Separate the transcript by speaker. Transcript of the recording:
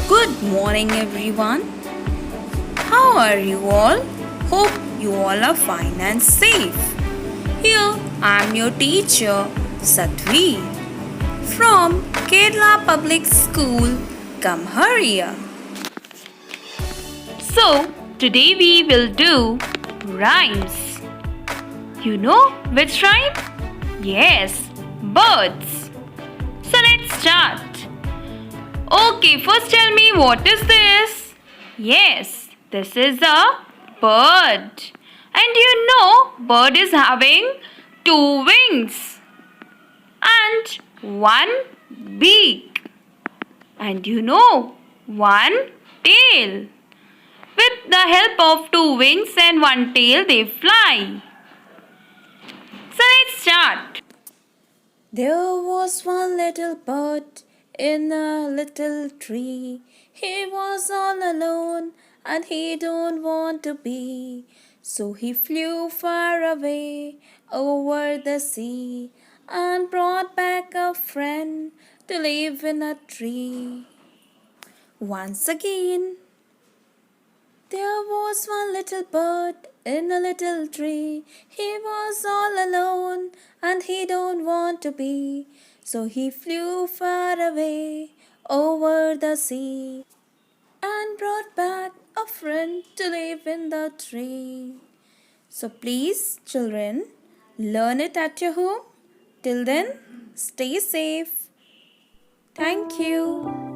Speaker 1: Good morning, everyone. How are you all? Hope you all are fine and safe. Here I am your teacher, Satvi, from Kerala Public School, Kamharia. So, today we will do rhymes. You know which rhyme? Yes, birds. So let's start. Okay, first tell me what is this? Yes, this is a bird. And you know, bird is having two wings and one beak. And you know, one tail. With the help of two wings and one tail, they fly. So let's start. There was one little bird in a little tree. He was all alone and he don't want to be. So he flew far away over the sea and brought back a friend to live in a tree. Once again, there was one little bird in a little tree. He was all alone and he don't want to be. So he flew far away over the sea and brought back a friend to live in the tree. So please, children, learn it at your home. Till then, stay safe. Thank you.